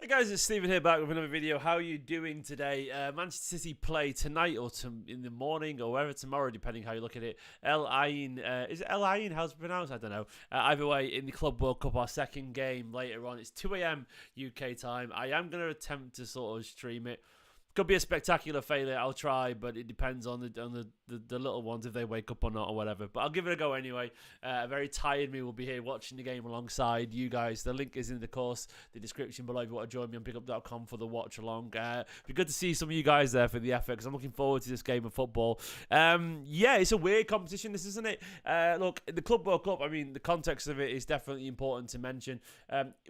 Hey guys, it's Stephen here back with another video. How are you doing today? Manchester City play tonight or in the morning or wherever tomorrow, depending how you look at it. El Ain, is it El Ain? How's it pronounced? I don't know. Either way, in the Club World Cup, our second game later on. It's 2 a.m. UK time. I am going to attempt to sort of stream it. Could be a spectacular failure. I'll try, but it depends on the little ones if they wake up or not or whatever. But I'll give it a go anyway. A very tired me will be here watching the game alongside you guys. The link is in the course, the description below if you want to join me on pickup.com for the watch along. It'd be good to see some of you guys there for the effort because I'm looking forward to this game of football. Yeah, it's a weird competition, this, isn't it? Look, the Club World Cup, I mean, the context of it is definitely important to mention.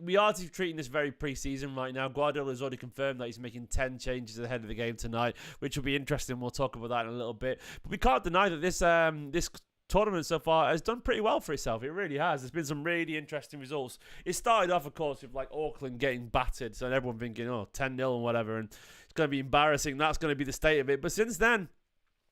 We are treating this very pre-season right now. Guardiola has already confirmed that he's making 10 changes ahead of the game tonight, which will be interesting. We'll talk about that in a little bit. But we can't deny that this tournament so far has done pretty well for itself. It really has. There's been some really interesting results. It started off, of course, with like Auckland getting battered, so everyone thinking, oh, 10-0 and whatever, and it's going to be embarrassing. That's going to be the state of it. But since then,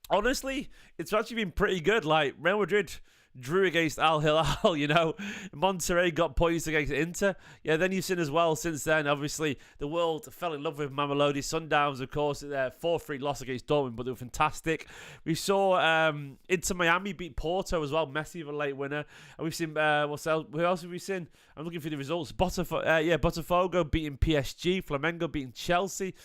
honestly, it's actually been pretty good. Like Real Madrid drew against Al Hilal, you know. Monterrey got poised against Inter. Yeah, then you've seen as well since then, obviously, the world fell in love with Mamelodi Sundowns, of course, their 4-3 loss against Dortmund, but they were fantastic. We saw Inter Miami beat Porto as well, Messi with a late winner. And we've seen, who else have we seen? I'm looking for the results. Botafogo beating PSG, Flamengo beating Chelsea.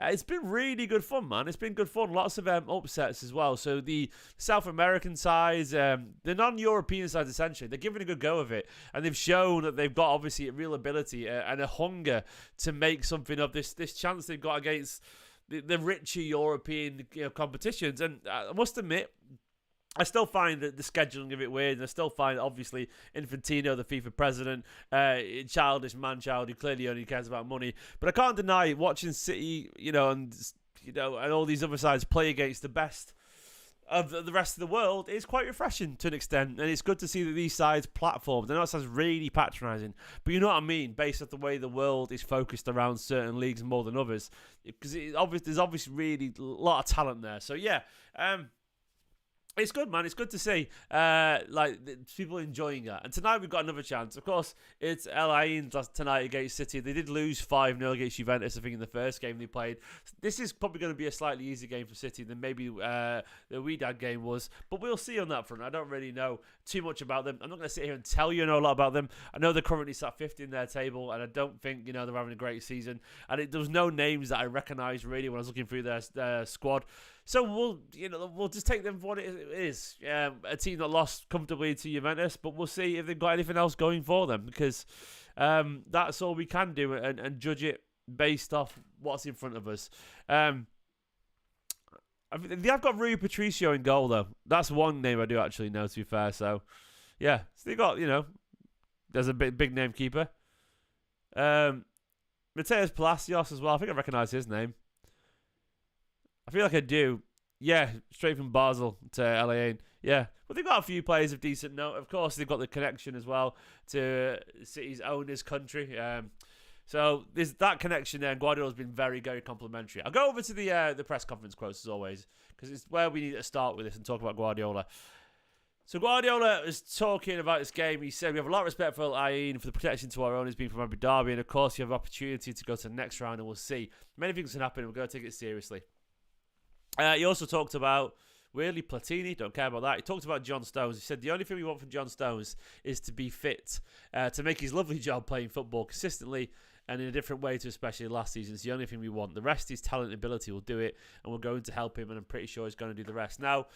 It's been really good fun, man. It's been good fun. Lots of upsets as well. So the South American sides, the non-European sides, essentially, they're giving a good go of it. And they've shown that they've got, obviously, a real ability and a hunger to make something of this chance they've got against the richer European competitions. And I must admit, I still find the scheduling of it weird, and I still find, obviously, Infantino, the FIFA president, childish man-child who clearly only cares about money. But I can't deny watching City, and all these other sides play against the best of the rest of the world is quite refreshing to an extent, and it's good to see that these sides platformed. I know it sounds really patronising, but you know what I mean, based off the way the world is focused around certain leagues more than others, because there's obviously really a lot of talent there. So yeah. It's good, man. It's good to see people enjoying that. And tonight we've got another chance. Of course, it's El Ain tonight against City. They did lose 5-0 against Juventus, I think, in the first game they played. This is probably going to be a slightly easier game for City than maybe the Wydad game was. But we'll see on that front. I don't really know too much about them. I'm not going to sit here and tell you I know a lot about them. I know they're currently sat 5th in their table, and I don't think they're having a great season. And there was no names that I recognised really when I was looking through their squad. So we'll just take them for what it is. A team that lost comfortably to Juventus, but we'll see if they've got anything else going for them, because that's all we can do and judge it based off what's in front of us. They have got Rui Patricio in goal, though. That's one name I do actually know, to be fair. So, yeah. So they got, there's a big name keeper. Mateus Palacios as well. I think I recognise his name. I feel like I do. Yeah, straight from Basel to El Ain. Yeah, but they've got a few players of decent note. Of course, they've got the connection as well to City's owner's country. So there's that connection there, and Guardiola's been very, very complimentary. I'll go over to the press conference quotes, as always, because it's where we need to start with this and talk about Guardiola. So Guardiola is talking about this game. He said, we have a lot of respect for El Ain, for the protection to our owners being from Abu Dhabi, and of course you have opportunity to go to the next round, and we'll see. Many things can happen, and we're going to take it seriously. He also talked about, weirdly, Platini. Don't care about that. He talked about John Stones. He said the only thing we want from John Stones is to be fit, to make his lovely job playing football consistently and in a different way to especially last season. It's the only thing we want. The rest, his talent and ability will do it, and we're going to help him, and I'm pretty sure he's going to do the rest. Now,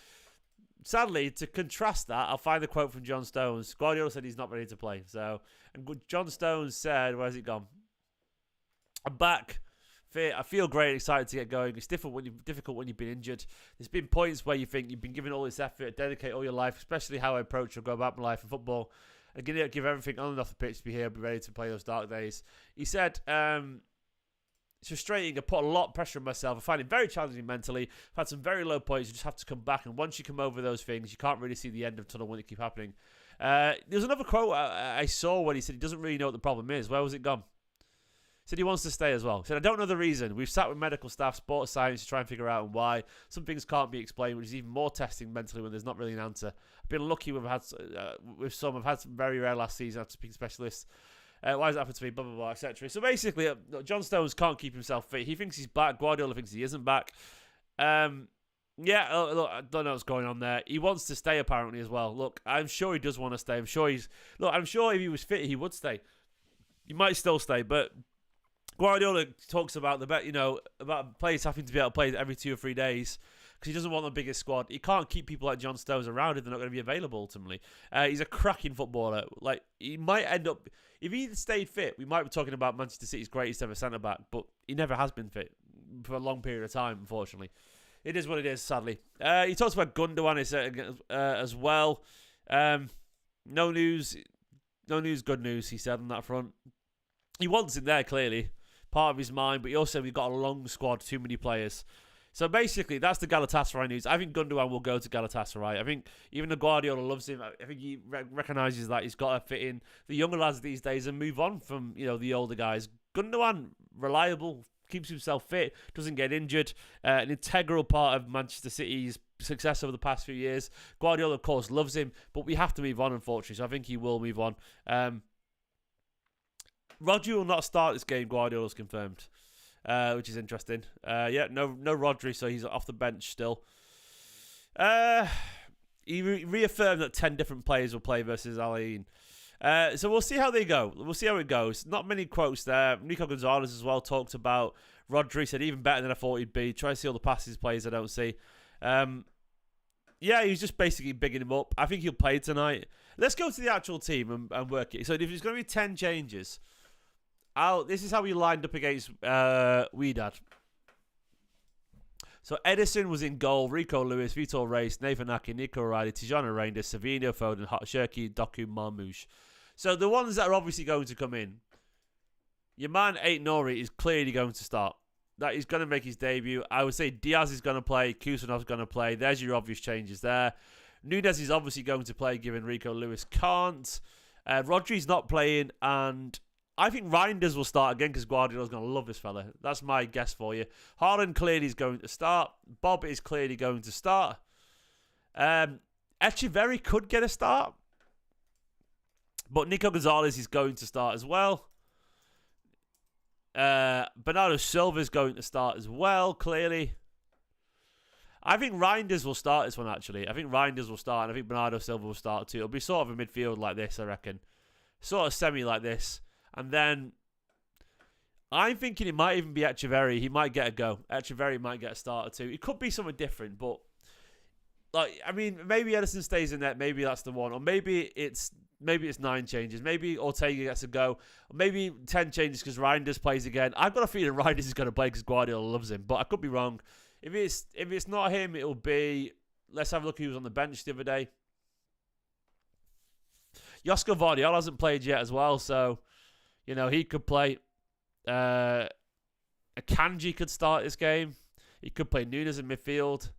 sadly, to contrast that, I'll find the quote from John Stones. Guardiola said he's not ready to play. And John Stones said, where's it gone? I'm back. I feel great, excited to get going. It's difficult when you've been injured. There's been points where you think you've been giving all this effort, dedicate all your life, especially how I approach or go about my life in football. I'm going to give everything on and off the pitch to be here, be ready to play those dark days. He said, it's frustrating. I put a lot of pressure on myself. I find it very challenging mentally. I've had some very low points. You just have to come back. And once you come over those things, you can't really see the end of the tunnel when it keeps happening. There's another quote I saw when he said he doesn't really know what the problem is. Where was it gone? He said he wants to stay as well. He said, I don't know the reason. We've sat with medical staff, sports science to try and figure out why. Some things can't be explained, which is even more testing mentally when there's not really an answer. I've been lucky with some. I've had some very rare last season after speaking to specialists. Why does it happen to me? Blah, blah, blah, etc. So basically, John Stones can't keep himself fit. He thinks he's back. Guardiola thinks he isn't back. Yeah, look, I don't know what's going on there. He wants to stay apparently as well. Look, I'm sure he does want to stay. I'm sure if he was fit, he would stay. He might still stay, but Guardiola talks about about players having to be able to play every 2 or 3 days because he doesn't want the biggest squad. He can't keep people like John Stones around if they're not going to be available ultimately. He's a cracking footballer. Like, he might end up, if he stayed fit, we might be talking about Manchester City's greatest ever centre back, but he never has been fit for a long period of time, unfortunately. It is what it is, sadly. He talks about Gundogan as well. No news, good news, he said on that front. He wants him there, clearly. Part of his mind, but he also, we've got a long squad, too many players. So basically, that's the Galatasaray news. I think Gundogan will go to Galatasaray. I think even the Guardiola loves him. I think he recognises that he's got to fit in the younger lads these days and move on from, the older guys. Gundogan, reliable, keeps himself fit, doesn't get injured. An integral part of Manchester City's success over the past few years. Guardiola, of course, loves him, but we have to move on, unfortunately. So I think he will move on. Rodri will not start this game, Guardiola's confirmed, which is interesting. No Rodri, so he's off the bench still. He reaffirmed that 10 different players will play versus Ain. So we'll see how they go. We'll see how it goes. Not many quotes there. Nico Gonzalez as well talked about Rodri, said even better than I thought he'd be. Try to see all the passes plays I don't see. He's just basically bigging him up. I think he'll play tonight. Let's go to the actual team and work it. So if there's going to be 10 changes, this is how we lined up against Wydad. So Edison was in goal, Rico Lewis, Vitor Reis, Nathan Ake, Nico O'Reilly, Tijana Reinders, Savino, Foden, Shirky, Doku, Marmouche. So the ones that are obviously going to come in, your man Ait-Nouri is clearly going to start. That he's going to make his debut. I would say Diaz is going to play, Kusanov's going to play. There's your obvious changes there. Nunez is obviously going to play, given Rico Lewis can't. Rodri's not playing, and I think Reinders will start again because Guardiola's going to love this fella. That's my guess for you. Haaland clearly is going to start. Bob is clearly going to start. Echeverri could get a start. But Nico Gonzalez is going to start as well. Bernardo Silva is going to start as well, clearly. I think Reinders will start this one, actually. I think Reinders will start, and I think Bernardo Silva will start too. It'll be sort of a midfield like this, I reckon. Sort of semi like this. And then I'm thinking it might even be Echeverri. He might get a go. Echeverri might get a starter too. It could be something different, but maybe Edison stays in there. Maybe that's the one, or maybe it's 9 changes. Maybe Ortega gets a go. Or maybe 10 changes because Reinders plays again. I've got a feeling Reinders is going to play because Guardiola loves him, but I could be wrong. If it's not him, it'll be. Let's have a look who was on the bench the other day. Josko Vardiol hasn't played yet as well, so. He could play. Akanji could start this game. He could play Nunez in midfield.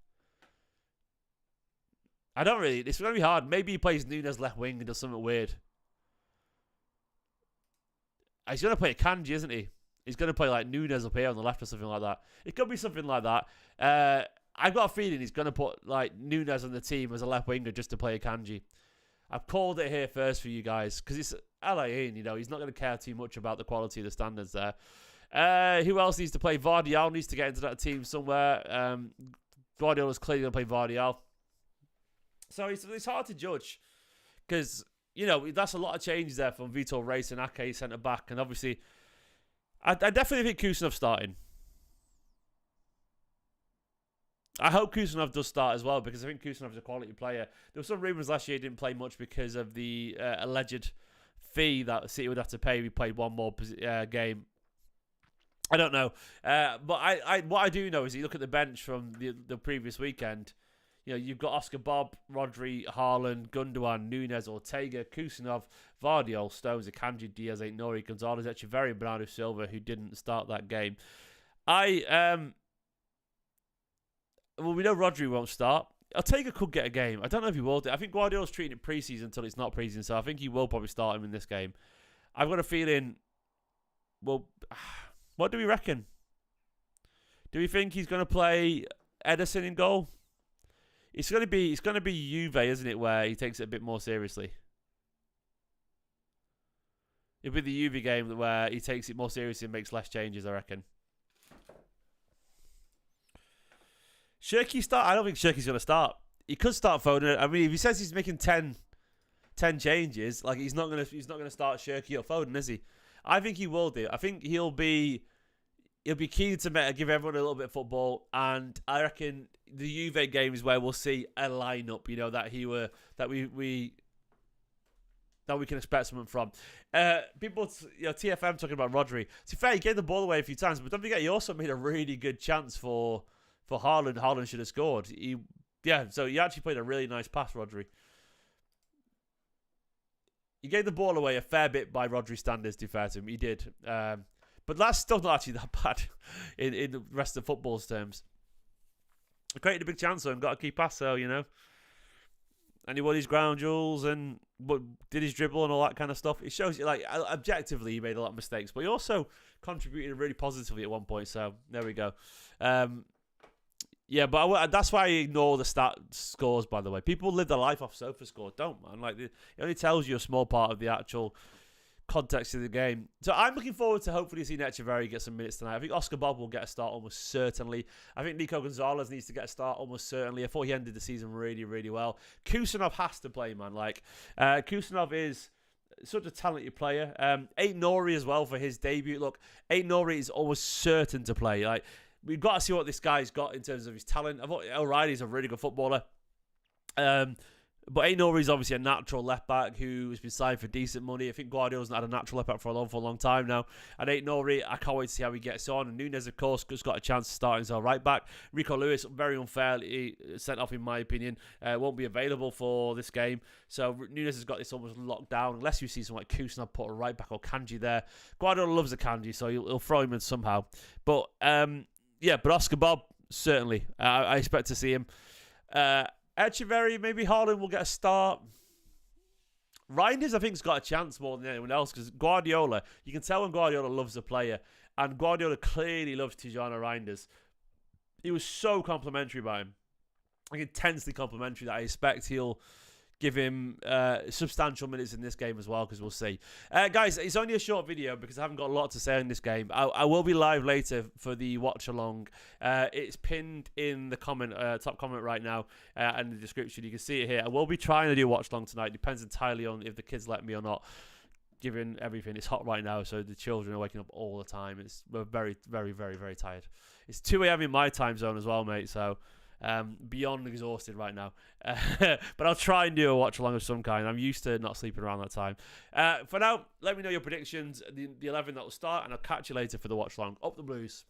It's going to be hard. Maybe he plays Nunez left wing and does something weird. He's going to play Akanji, isn't he? He's going to play like Nunez up here on the left or something like that. It could be something like that. I've got a feeling he's going to put like Nunez on the team as a left winger just to play Akanji. I've called it here first for you guys because it's Ain, he's not going to care too much about the quality of the standards there. Who else needs to play? Vardiol needs to get into that team somewhere. Guardiola's clearly going to play Vardiol. So it's hard to judge because, that's a lot of change there from Vitor Reis and Ake centre-back. And obviously, I definitely think Kusanov's starting. I hope Kusanov does start as well because I think Kusanov's a quality player. There were some rumours last year he didn't play much because of the alleged fee that City would have to pay if he played one more game. I don't know. But what I do know is you look at the bench from the previous weekend. You've got Oscar Bob, Rodri, Haaland, Gundogan, Nunez, Ortega, Kusanov, Vardiol, Stones, Akanji, Diaz, Ait-Nouri, Gonzalez, Echeverri, Bernardo Silva, who didn't start that game. We know Rodri won't start. Ortega could get a game. I don't know if he will do. I think Guardiola's treating it pre-season until it's not pre-season, so I think he will probably start him in this game. I've got a feeling. Well, what do we reckon? Do we think he's going to play Edison in goal? It's going to be Juve, isn't it? Where he takes it a bit more seriously. It'll be the UV game where he takes it more seriously and makes less changes, I reckon. Shirky start? I don't think Shirky's going to start. He could start Foden. I mean, if he says he's making 10 changes, like he's not gonna start Shirky or Foden, is he? I think he will do. I think he'll be keen to give everyone a little bit of football, and I reckon the Juve game is where we'll see a lineup, you know, that we can expect something from. People, you know, TFM talking about Rodri. To be fair, he gave the ball away a few times, but don't forget he also made a really good chance for Haaland. Haaland should have scored. So he actually played a really nice pass, Rodri. He gave the ball away a fair bit by Rodri standards, to be fair to him. He did. But that's still not actually that bad in the rest of football's terms. He created a big chance, so he got a key pass, so, you know. And he won his ground duels and did his dribble and all that kind of stuff. It shows you, like, objectively, he made a lot of mistakes, but he also contributed really positively at one point, so there we go. Yeah, but that's why I ignore the scores, by the way. People live their life off sofa scores. Don't, man. Like, it only tells you a small part of the actual context of the game. So I'm looking forward to hopefully seeing Echeverri get some minutes tonight. I think Oscar Bob will get a start almost certainly. I think Nico Gonzalez needs to get a start almost certainly. I thought he ended the season really, really well. Kusanov has to play, man. Like, Kusanov is such a talented player. Ait-Nouri as well for his debut. Look, Ait-Nouri is almost certain to play. Like, we've got to see what this guy's got in terms of his talent. I thought O'Reilly's a really good footballer. But Ait-Nouri is obviously a natural left-back who has been signed for decent money. I think Guardiola's not had a natural left-back for a long time now. And Ait-Nouri, I can't wait to see how he gets on. And Nunes, of course, has got a chance to start as our right-back. Rico Lewis, very unfairly sent off, in my opinion. Won't be available for this game. So Nunes has got this almost locked down. Unless you see someone like Kusanov put a right-back or Kanji there. Guardiola loves a Kanji, so he'll throw him in somehow. But, but Oscar Bob, certainly. I expect to see him. Echeverri, maybe Haaland will get a start. Reinders, I think, has got a chance more than anyone else because Guardiola, you can tell when Guardiola loves a player, and Guardiola clearly loves Tijana Reinders. He was so complimentary by him, like intensely complimentary, that I expect he'll give him substantial minutes in this game as well, because we'll see. Guys, it's only a short video because I haven't got a lot to say in this game. I will be live later for the watch along. It's pinned in the top comment right now and the description. You can see it here. I will be trying to do a watch along tonight. Depends entirely on if the kids let me or not. Given everything, it's hot right now, so the children are waking up all the time. We're very, very, very, very tired. It's 2 a.m. in my time zone as well, mate, so beyond exhausted right now. But I'll try and do a watch along of some kind. I'm used to not sleeping around that time. For now, let me know your predictions, the 11 that will start, and I'll catch you later for the watch along. Up the Blues.